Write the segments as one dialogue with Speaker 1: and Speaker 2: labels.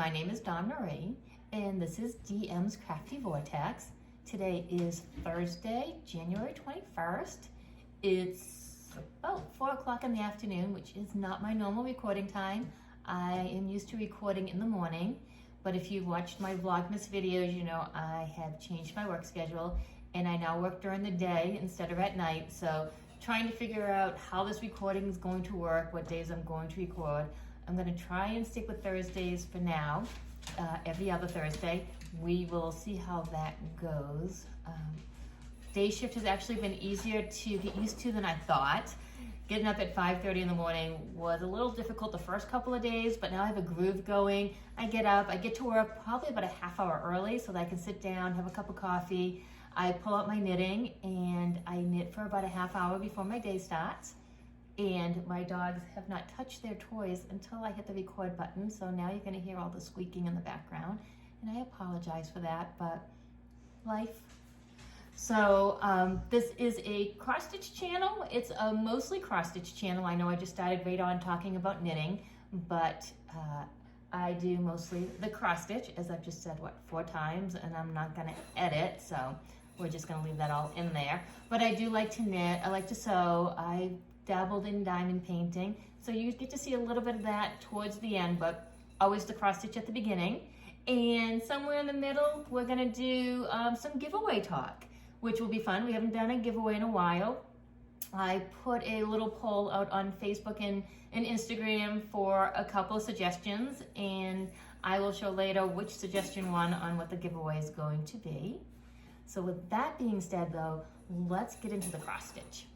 Speaker 1: My name is Dawn Marie, and this is DM's Crafty Vortex. Today is Thursday, January 21st. It's about 4 o'clock in the afternoon, which is not my normal recording time. I am used to recording in the morning, but if you've watched my Vlogmas videos, you know I have changed my work schedule, and I now work during the day instead of at night. So trying to figure out how this recording is going to work, what days I'm going to record. I'm going to try and stick with Thursdays for now, every other Thursday. We will see how that goes. Day shift has actually been easier to get used to than I thought. Getting up at 5:30 in the morning was a little difficult the first couple of days, but now I have a groove going. I get up, I get to work probably about a half hour early so that I can sit down, have a cup of coffee. I pull out my knitting and I knit for about a half hour before my day starts. And my dogs have not touched their toys until I hit the record button, so now you're going to hear all the squeaking in the background, and I apologize for that, but life. So this is a cross-stitch channel. It's a mostly cross-stitch channel. I know I just started right on talking about knitting, but I do mostly the cross-stitch, as I've just said, 4 times, and I'm not going to edit, so we're just going to leave that all in there. But I do like to knit. I like to sew. I dabbled in diamond painting, so you get to see a little bit of that towards the end, but always the cross stitch at the beginning. And somewhere in the middle we're gonna do some giveaway talk, which will be fun. We haven't done a giveaway in a while. I put a little poll out on Facebook and Instagram for a couple of suggestions, and I will show later which suggestion won on what the giveaway is going to be. So with that being said though, let's get into the cross stitch.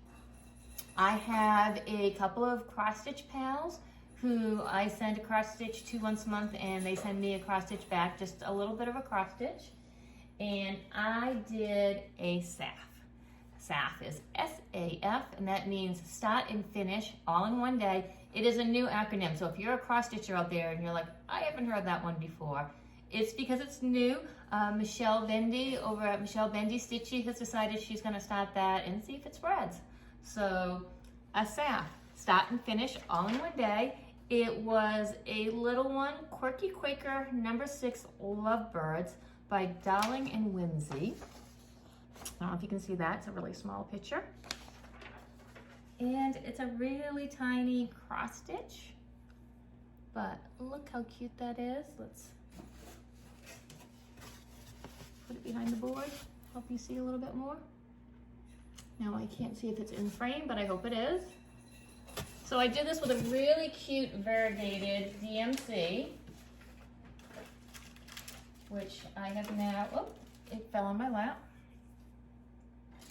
Speaker 1: I have a couple of cross-stitch pals who I send a cross-stitch to once a month, and they send me a cross-stitch back, just a little bit of a cross-stitch. And I did a SAF. SAF is S-A-F, and that means start and finish all in one day. It is a new acronym, so if you're a cross-stitcher out there and you're like, I haven't heard that one before, it's because it's new. Michelle Bendy over at Michelle Bendy Stitchy has decided she's gonna start that and see if it spreads. So a SAF, start and finish all in one day. It was a little one, Quirky Quaker number 6 Lovebirds by Darling and Whimsy. I don't know if you can see that, it's a really small picture. And it's a really tiny cross stitch, but look how cute that is. Let's put it behind the board, help you see a little bit more. Now I can't see if it's in frame, but I hope it is. So I did this with a really cute variegated DMC, which I have now, oh, it fell on my lap.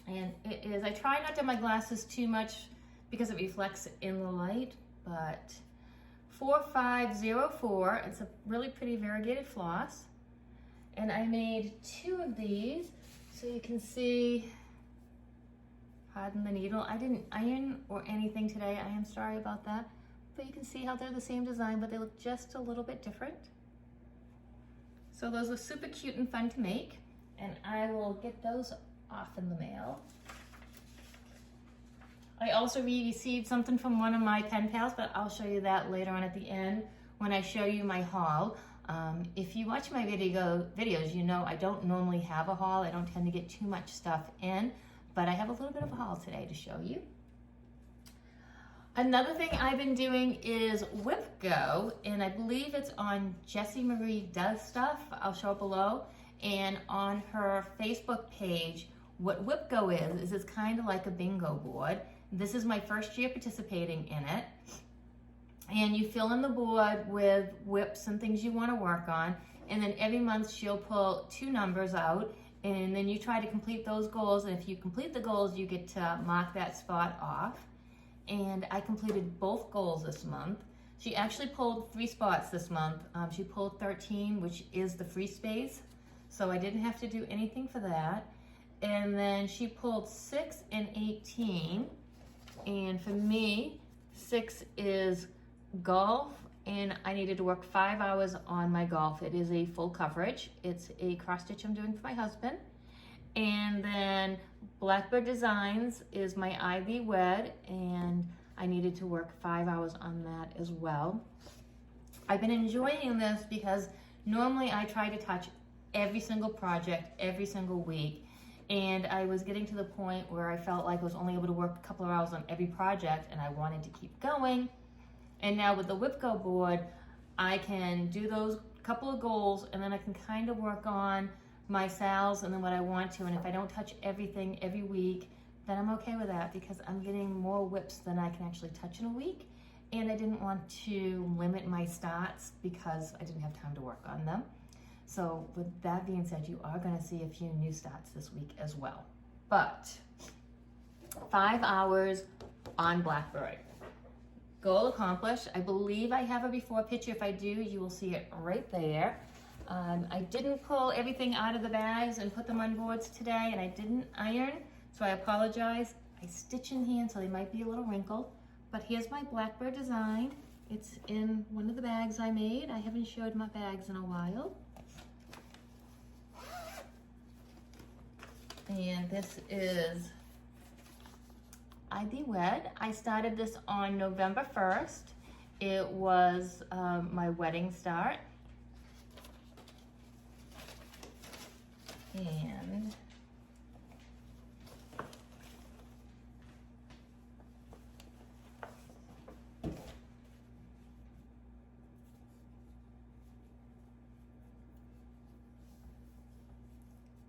Speaker 1: And it is, I try not to have my glasses too much because it reflects in the light, but 4504, it's a really pretty variegated floss. And I made 2 of these, so you can see, pardon the needle. I didn't iron or anything today. I am sorry about that. But you can see how they're the same design, but they look just a little bit different. So those are super cute and fun to make. And I will get those off in the mail. I also received something from one of my pen pals, but I'll show you that later on at the end when I show you my haul. If you watch my videos, you know I don't normally have a haul. I don't tend to get too much stuff in. But I have a little bit of a haul today to show you. Another thing I've been doing is Whip Go, and I believe it's on Jessie Marie Does Stuff. I'll show it below. And on her Facebook page, what Whip Go is it's kind of like a bingo board. This is my first year participating in it. And you fill in the board with whips and things you want to work on. And then every month she'll pull 2 numbers out. And then you try to complete those goals, and if you complete the goals, you get to mark that spot off. And I completed both goals this month. She actually pulled 3 spots this month. She pulled 13, which is the free space, so I didn't have to do anything for that. And then she pulled 6 and 18, and for me, 6 is golf, and I needed to work 5 hours on my golf. It is a full coverage. It's a cross stitch I'm doing for my husband. And then Blackbird Designs is my Ivy Wed, and I needed to work 5 hours on that as well. I've been enjoying this because Normally I try to touch every single project every single week, and I was getting to the point where I felt like I was only able to work a couple of hours on every project, and I wanted to keep going. And now with the WIPCO board, I can do those couple of goals, and then I can kind of work on my SALs and then what I want to. And if I don't touch everything every week, then I'm okay with that, because I'm getting more WIPs than I can actually touch in a week. And I didn't want to limit my starts because I didn't have time to work on them. So with that being said, you are going to see a few new starts this week as well. But 5 hours on Blackbird. Goal accomplished. I believe I have a before picture. If I do, you will see it right there. I didn't pull everything out of the bags and put them on boards today, and I didn't iron, so I apologize. I stitch in hand, so they might be a little wrinkled. But here's my Blackbird design. It's in one of the bags I made. I haven't showed my bags in a while. And this is Ivy Wed. I started this on November 1st. It was my wedding start. And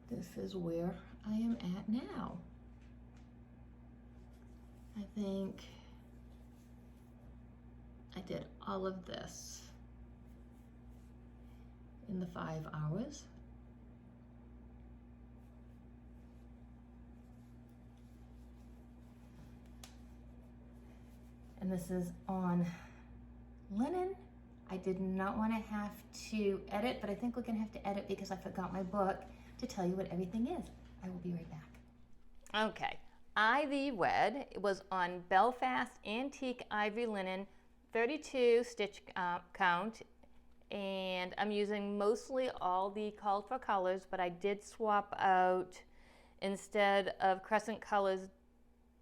Speaker 1: this is where I am at now. I think I did all of this in the 5 hours. And this is on linen. I did not want to have to edit, but I think we're gonna have to edit because I forgot my book to tell you what everything is. I will be right back. Okay, Ivy Wed was on Belfast Antique Ivory Linen, 32 stitch count, and I'm using mostly all the called for colors, but I did swap out, instead of Crescent Colors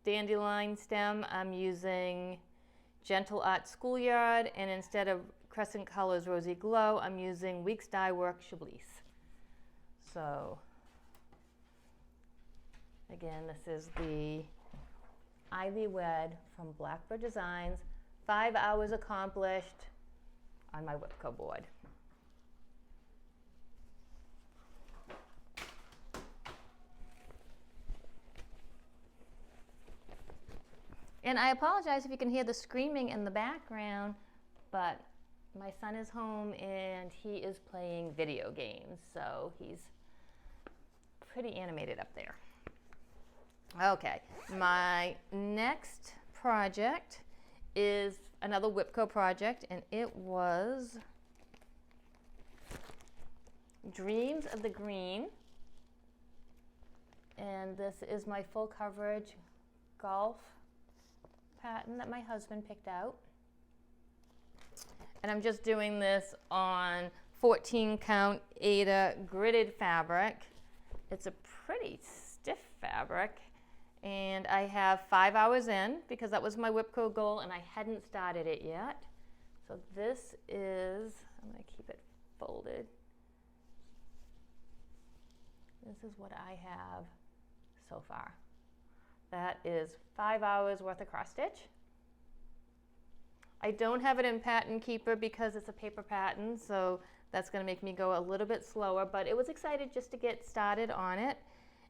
Speaker 1: Dandelion Stem, I'm using Gentle Art Schoolyard, and instead of Crescent Colors Rosy Glow, I'm using Weeks Dye Work Chablis. So again, this is the Ivy Wed from Blackbird Designs. 5 hours accomplished on my WIPCO board. And I apologize if you can hear the screaming in the background, but my son is home and he is playing video games, so he's pretty animated up there. Okay, my next project is another WIPCO project, and it was Dreams of the Green. And this is my full coverage golf pattern that my husband picked out. And I'm just doing this on 14 count Aida gridded fabric. It's a pretty stiff fabric. And I have 5 hours in because that was my WIPCO goal and I hadn't started it yet. So this is, I'm going to keep it folded. This is what I have so far. That is 5 hours worth of cross stitch. I don't have it in Pattern Keeper because it's a paper pattern, so that's going to make me go a little bit slower, but it was excited just to get started on it.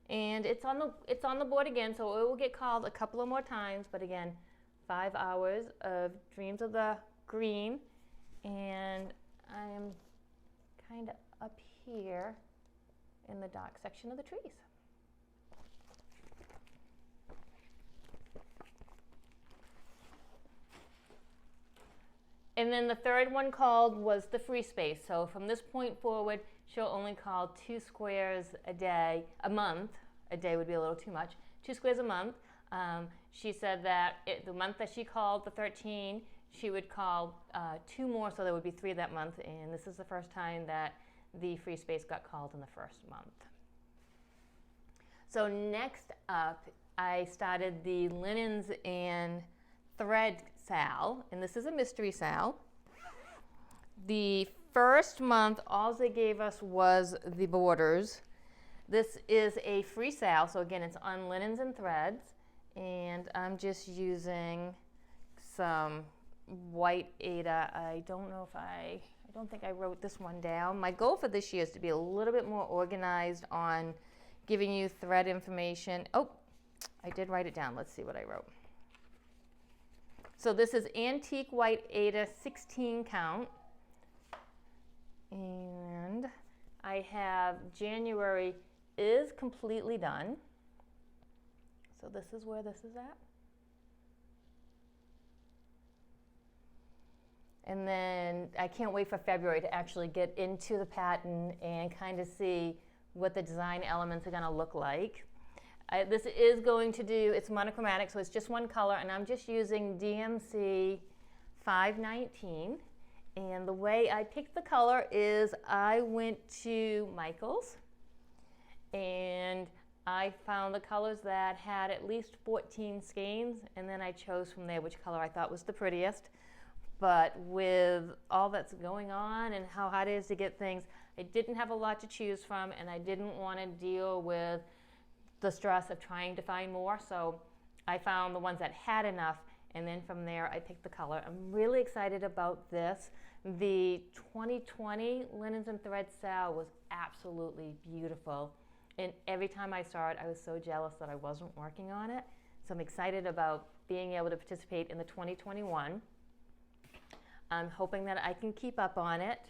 Speaker 1: And it's on the board again, so it will get called a couple of more times, but again, 5 hours of Dreams of the Green, and I am kind of up here in the dark section of the trees. And then the third one called was the free space. So from this point forward, she'll only call 2 squares a day, a month. A day would be a little too much. 2 squares a month. She said that the month that she called, the 13, she would call 2 more, so there would be 3 that month. And this is the first time that the free space got called in the first month. So next up, I started the linens and Threads SAL, and this is a mystery SAL. The first month, all they gave us was the borders. This is a free sale, so again, it's on linens and threads, and I'm just using some white Aida. I don't think I wrote this one down. My goal for this year is to be a little bit more organized on giving you thread information. Oh, I did write it down. Let's see what I wrote. So this is antique white Aida 16 count. And I have January is completely done. So this is where this is at. And then I can't wait for February to actually get into the pattern and kind of see what the design elements are going to look like. This is going to do, it's monochromatic, so it's just one color, and I'm just using DMC 519. And the way I picked the color is I went to Michael's and I found the colors that had at least 14 skeins, and then I chose from there which color I thought was the prettiest. But with all that's going on and how hard it is to get things, I didn't have a lot to choose from, and I didn't want to deal with the stress of trying to find more, so I found the ones that had enough, and then from there I picked the color. I'm really excited about this. The 2020 Linens and Threads SAL was absolutely beautiful, and every time I saw it I was so jealous that I wasn't working on it, so I'm excited about being able to participate in the 2021. I'm hoping that I can keep up on it,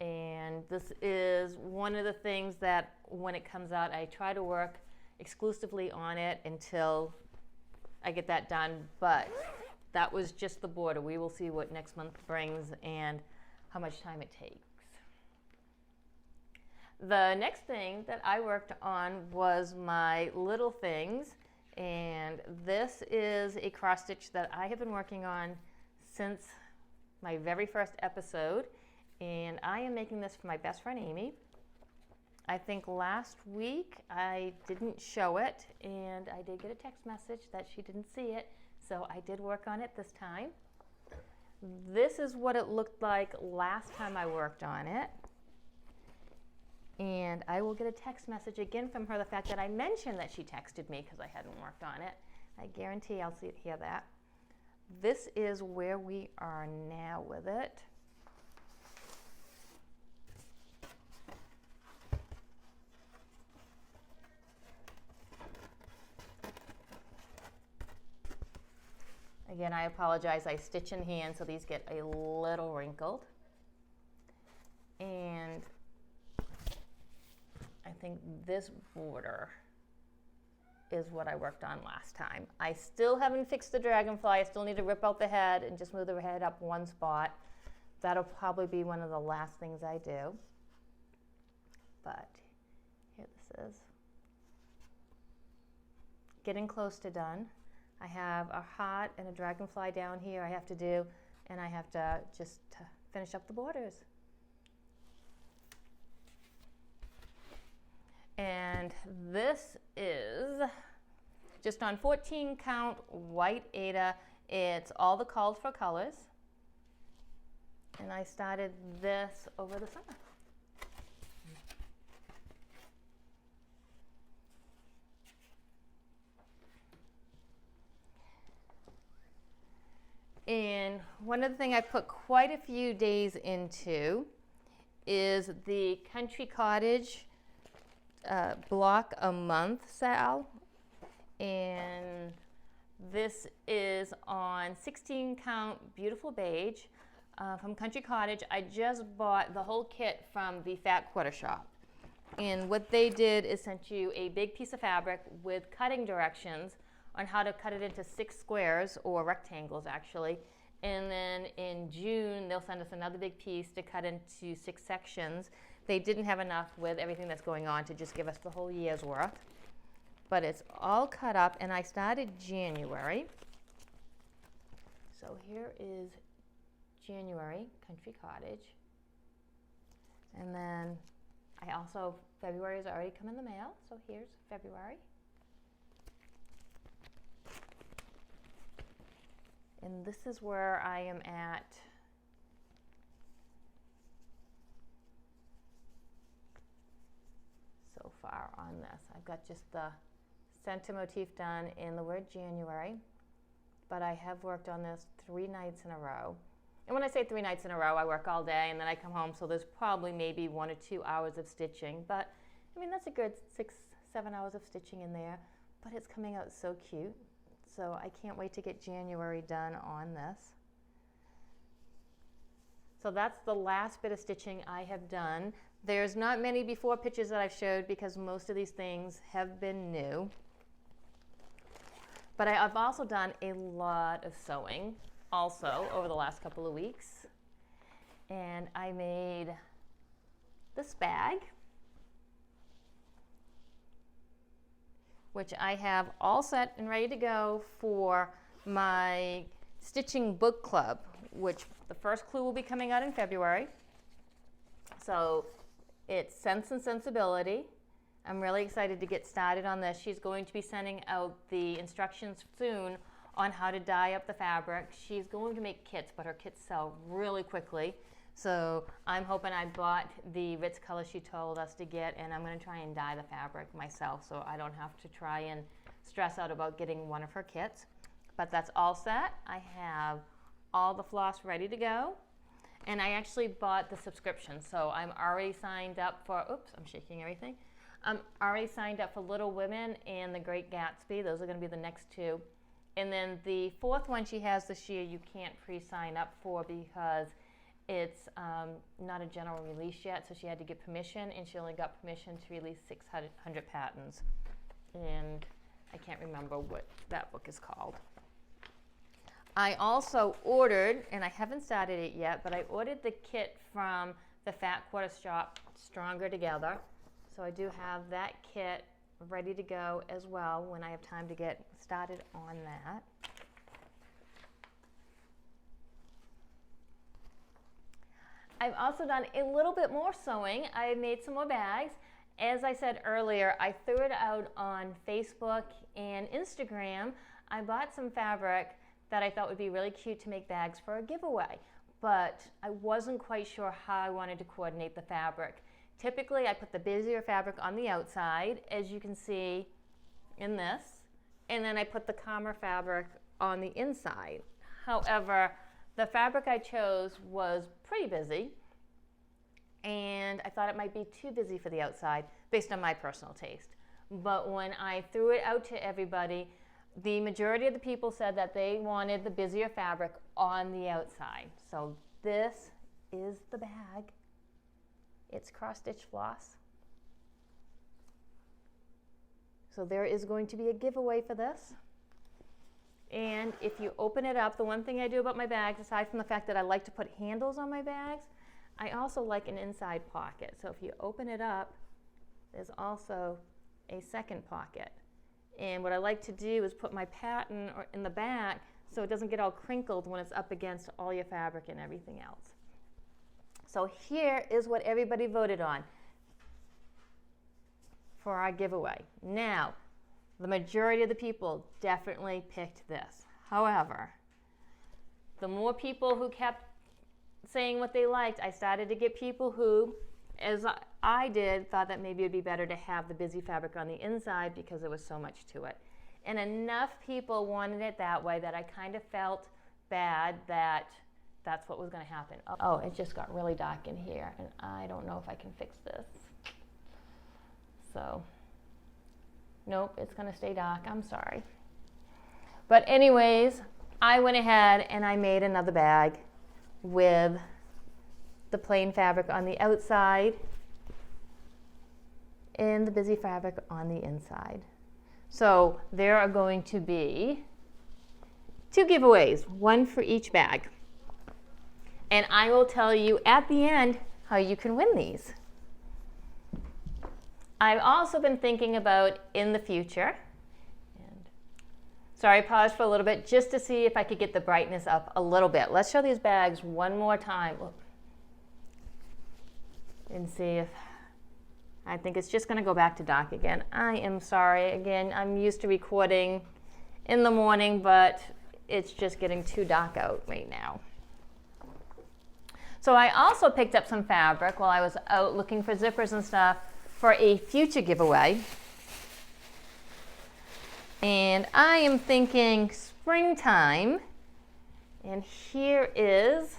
Speaker 1: and this is one of the things that when it comes out I try to work exclusively on it until I get that done, but that was just the border. We will see what next month brings and how much time it takes. The next thing that I worked on was my little things, and this is a cross stitch that I have been working on since my very first episode, and I am making this for my best friend Amy. I think last week I didn't show it, and I did get a text message that she didn't see it, so I did work on it this time. This is what it looked like last time I worked on it, and I will get a text message again from her, the fact that I mentioned that she texted me because I hadn't worked on it. I guarantee I'll hear that. This is where we are now with it. Again, I apologize, I stitch in hand, so these get a little wrinkled. And I think this border is what I worked on last time. I still haven't fixed the dragonfly. I still need to rip out the head and just move the head up one spot. That'll probably be one of the last things I do. But here this is. Getting close to done. I have a heart and a dragonfly down here I have to do, and I have to just finish up the borders. And this is just on 14 count white Aida. It's all the called for colors. And I started this over the summer. And one of the things I put quite a few days into is the Country Cottage block a month SAL, and this is on 16 count beautiful beige from Country Cottage. I just bought the whole kit from the Fat Quarter Shop, and what they did is sent you a big piece of fabric with cutting directions on how to cut it into 6 squares, or rectangles actually, and then in June they'll send us another big piece to cut into 6 sections. They didn't have enough with everything that's going on to just give us the whole year's worth, but it's all cut up, and I started January. So here is January, Country Cottage, and then February has already come in the mail, so here's February. And this is where I am at
Speaker 2: far on this. I've got just the center motif done in the word January, but I have worked on this 3 nights in a row. And when I say 3 nights in a row, I work all day and then I come home, so there's probably maybe 1 or 2 hours of stitching. But I mean, that's a good 6-7 hours of stitching in there, but it's coming out so cute. So I can't wait to get January done on this. So that's the last bit of stitching I have done. There's not many before pictures that I've showed because most of these things have been new. But I've also done a lot of sewing also over the last couple of weeks. And I made this bag, which I have all set and ready to go for my stitching book club, which the first clue will be coming out in February. So it's Sense and Sensibility. I'm really excited to get started on this. She's going to be sending out the instructions soon on how to dye up the fabric. She's going to make kits, but her kits sell really quickly. So I'm hoping I bought the Ritz color she told us to get, and I'm going to try and dye the fabric myself so I don't have to try and stress out about getting one of her kits. But that's all set. I have all the floss ready to go, and I actually bought the subscription, so I'm already signed up for, oops, I'm shaking everything. I'm already signed up for Little Women and The Great Gatsby. Those are going to be the next 2. And then the 4th one she has this year you can't pre-sign up for because it's not a general release yet, so she had to get permission, and she only got permission to release 600 patterns. And I can't remember what that book is called. I also ordered, and I haven't started it yet, but I ordered the kit from the Fat Quarter Shop, Stronger Together. So I do have that kit ready to go as well when I have time to get started on that. I've also done a little bit more sewing. I made some more bags. As I said earlier, I threw it out on Facebook and Instagram. I bought some fabric that I thought would be really cute to make bags for a giveaway, but I wasn't quite sure how I wanted to coordinate the fabric. Typically, I put the busier fabric on the outside, as you can see in this, and then I put the calmer fabric on the inside. However, the fabric I chose was pretty busy, and I thought it might be too busy for the outside based on my personal taste. But when I threw it out to everybody, the majority of the people said that they wanted the busier fabric on the outside. So this is the bag. It's cross-stitch floss. So there is going to be a giveaway for this. And if you open it up, the one thing I do about my bags, aside from the fact that I like to put handles on my bags, I also like an inside pocket. So if you open it up, there's also a second pocket. And what I like to do is put my pattern in the back so it doesn't get all crinkled when it's up against all your fabric and everything else. So here is what everybody voted on for our giveaway. Now, the majority of the people definitely picked this. However, the more people who kept saying what they liked, I started to get people who, as I did, thought that maybe it would be better to have the busy fabric on the inside because there was so much to it. And enough people wanted it that way that I kind of felt bad that that's what was going to happen. Oh, it just got really dark in here, and I don't know if I can fix this. So, nope, it's going to stay dark. I'm sorry. But anyways, I went ahead and I made another bag with the plain fabric on the outside and the busy fabric on the inside. So there are going to be 2 giveaways, one for each bag. And I will tell you at the end how you can win these. I've also been thinking about in the future, and sorry, I paused for a little bit just to see if I could get the brightness up a little bit. Let's show these bags one more time. And see if, I think it's just going to go back to dark again. I am sorry. Again, I'm used to recording in the morning, but it's just getting too dark out right now. So I also picked up some fabric while I was out looking for zippers and stuff for a future giveaway. And I am thinking springtime. And here is,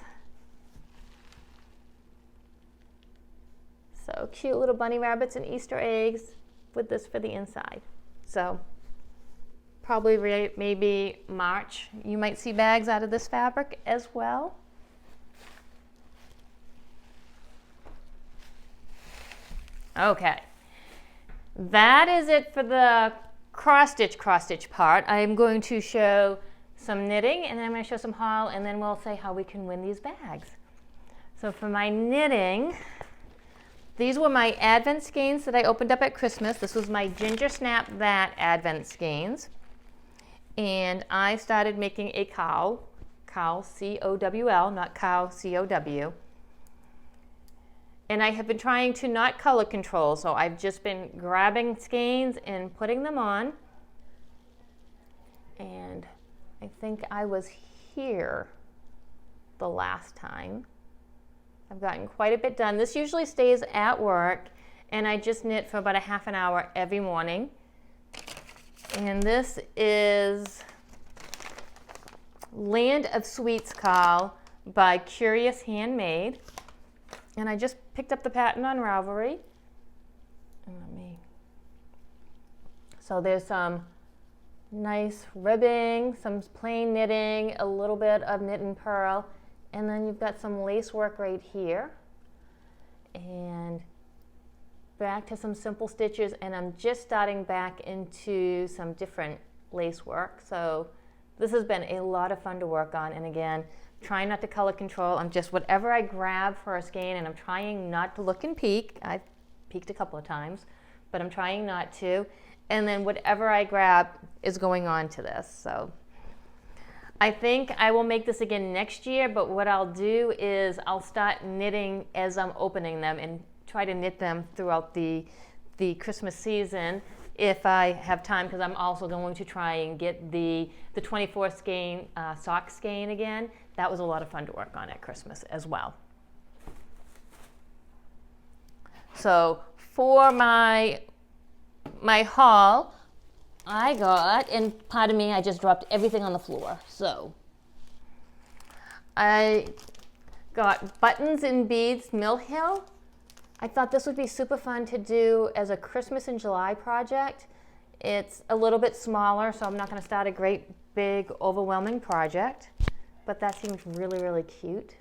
Speaker 2: so cute little bunny rabbits and Easter eggs with this for the inside. So probably maybe March, you might see bags out of this fabric as well. Okay, that is it for the cross stitch part. I'm going to show some knitting, and then I'm going to show some haul, and then we'll say how we can win these bags. So for my knitting, these were my advent skeins that I opened up at Christmas. This was my Ginger Snap That advent skeins. And I started making a cowl, C-O-W-L, not cow, C-O-W. And I have been trying to not color control, so I've just been grabbing skeins and putting them on. And I think I was here the last time. I've gotten quite a bit done. This usually stays at work, and I just knit for about a half an hour every morning. And this is Land of Sweets Cowl by Curious Handmade. And I just picked up the pattern on Ravelry. So there's some nice ribbing, some plain knitting, a little bit of knit and purl, and then you've got some lace work right here. And back to some simple stitches, and I'm just starting back into some different lace work. So this has been a lot of fun to work on, and again, trying not to color control. I'm just whatever I grab for a skein, and I'm trying not to look and peek. I've peeked a couple of times, but I'm trying not to. And then whatever I grab is going on to this. So I think I will make this again next year, but what I'll do is I'll start knitting as I'm opening them and try to knit them throughout the Christmas season if I have time, because I'm also going to try and get the 24 skein sock skein again. That was a lot of fun to work on at Christmas as well. So for my haul, I got, and pardon me, I just dropped everything on the floor. So I got buttons and beads, Mill Hill. I thought this would be super fun to do as a Christmas in July project. It's a little bit smaller, so I'm not going to start a great big overwhelming project, but that seems really, really cute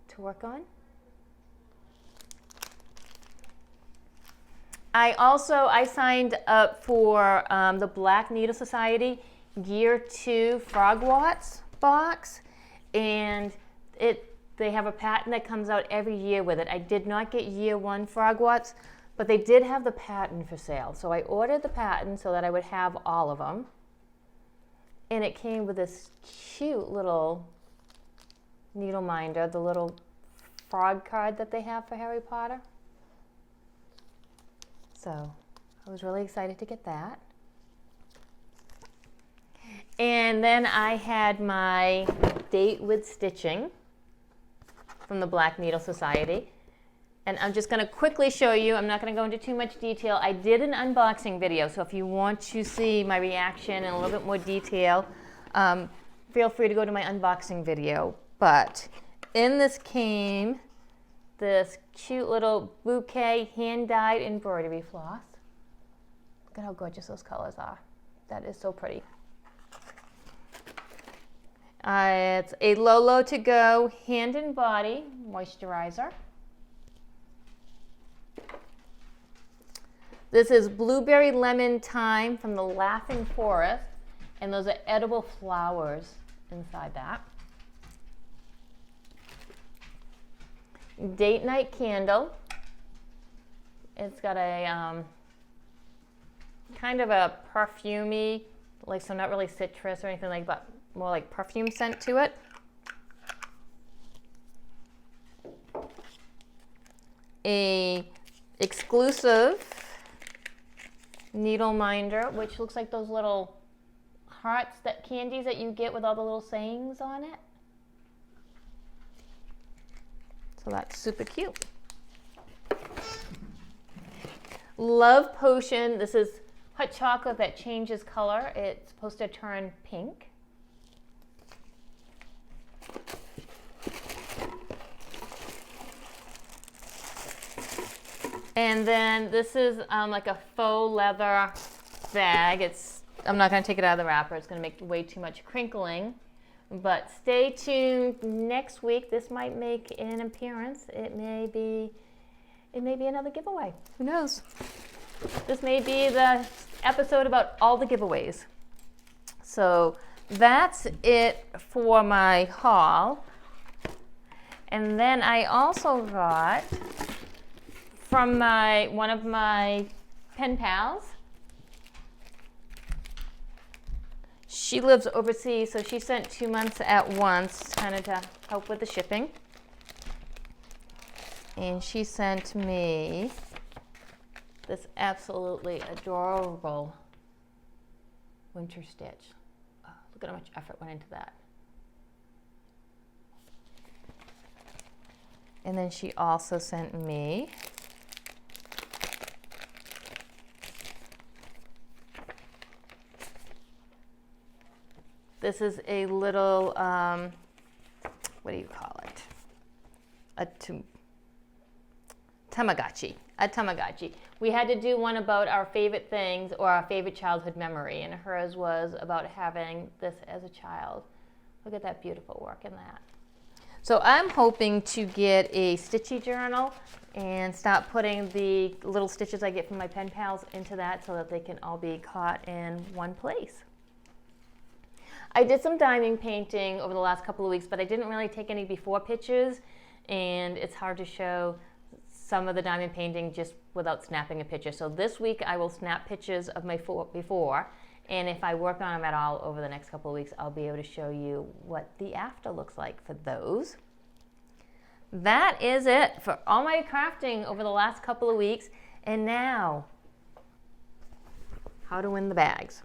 Speaker 2: to work on. I signed up for the Black Needle Society Year 2 Frog Watts box, and they have a pattern that comes out every year with it. I did not get Year 1 Frog Watts, but they did have the pattern for sale. So I ordered the pattern so that I would have all of them. And it came with this cute little needle minder, the little frog card that they have for Harry Potter. So I was really excited to get that. And then I had my date with stitching from the Black Needle Society. And I'm just going to quickly show you, I'm not going to go into too much detail. I did an unboxing video, so if you want to see my reaction in a little bit more detail, feel free to go to my unboxing video. But in this came this cute little bouquet hand-dyed embroidery floss. Look at how gorgeous those colors are. That is so pretty. It's a Lolo to Go hand and body moisturizer. This is Blueberry Lemon Thyme from the Laughing Forest, and those are edible flowers inside that. Date night candle. It's got a kind of a perfumey, like, so not really citrus or anything like that, more like perfume scent to it. A exclusive needle minder, which looks like those little hearts, that candies that you get with all the little sayings on it. So that's super cute. Love Potion. This is hot chocolate that changes color. It's supposed to turn pink. And then this is like a faux leather bag. I'm not going to take it out of the wrapper. It's going to make way too much crinkling. But stay tuned. Next week, this might make an appearance. It may be another giveaway. Who knows? This may be the episode about all the giveaways. So that's it for my haul. And then I also got from one of my pen pals. She lives overseas, so she sent 2 months at once, kind of to help with the shipping. And she sent me this absolutely adorable winter stitch. Oh, look at how much effort went into that. And then she also sent me this is a little, what do you call it? A Tamagotchi. A Tamagotchi. We had to do one about our favorite things or our favorite childhood memory, and hers was about having this as a child. Look at that beautiful work in that. So I'm hoping to get a stitchy journal and start putting the little stitches I get from my pen pals into that so that they can all be caught in one place. I did some diamond painting over the last couple of weeks, but I didn't really take any before pictures, and it's hard to show some of the diamond painting just without snapping a picture. So this week I will snap pictures of my before, and if I work on them at all over the next couple of weeks, I'll be able to show you what the after looks like for those. That is it for all my crafting over the last couple of weeks. And now, how to win the bags.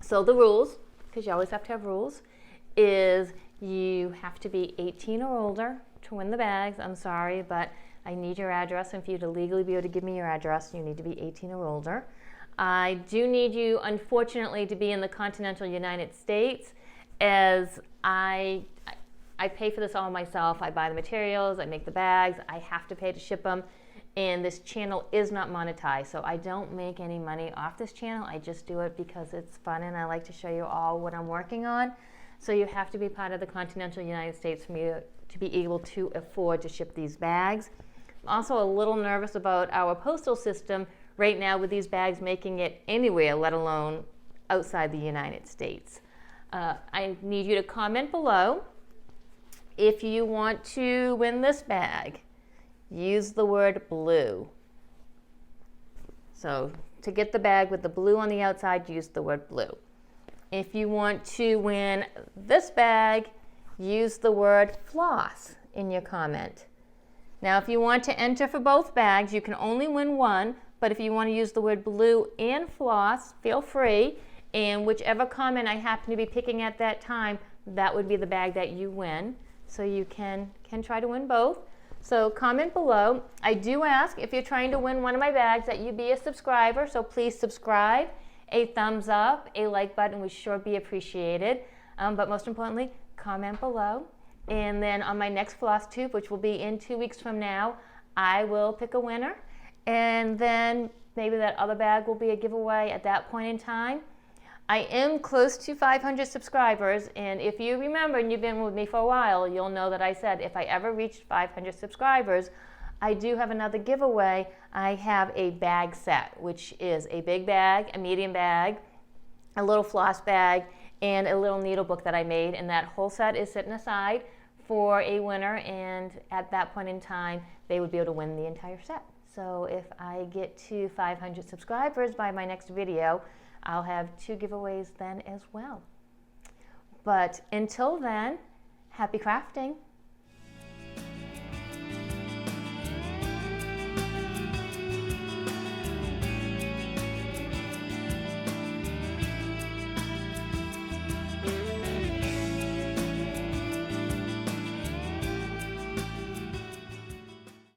Speaker 2: So the rules, because you always have to have rules, is you have to be 18 or older to win the bags. I'm sorry, but I need your address, and for you to legally be able to give me your address, you need to be 18 or older. I do need you, unfortunately, to be in the continental United States, as I pay for this all myself. I buy the materials, I make the bags, I have to pay to ship them, and this channel is not monetized, so I don't make any money off this channel. I just do it because it's fun and I like to show you all what I'm working on. So you have to be part of the continental United States for me to be able to afford to ship these bags. I'm also a little nervous about our postal system right now with these bags making it anywhere, let alone outside the United States. I need you to comment below if you want to win this bag. Use the word blue. So to get the bag with the blue on the outside, use the word blue. If you want to win this bag, use the word floss in your comment. Now, if you want to enter for both bags, you can only win one, but if you want to use the word blue and floss, feel free, and whichever comment I happen to be picking at that time, that would be the bag that you win. So you can try to win both. So comment below. I do ask, if you're trying to win one of my bags, that you be a subscriber, so please subscribe. A thumbs up, a like button would sure be appreciated. But most importantly, comment below. And then on my next Flosstube, which will be in 2 weeks from now, I will pick a winner. And then maybe that other bag will be a giveaway at that point in time. I am close to 500 subscribers, and if you remember and you've been with me for a while, you'll know that I said if I ever reached 500 subscribers, I do have another giveaway. I have a bag set, which is a big bag, a medium bag, a little floss bag, and a little needle book that I made, and that whole set is sitting aside for a winner, and at that point in time, they would be able to win the entire set. So if I get to 500 subscribers by my next video, I'll have 2 giveaways then as well. But until then, happy crafting.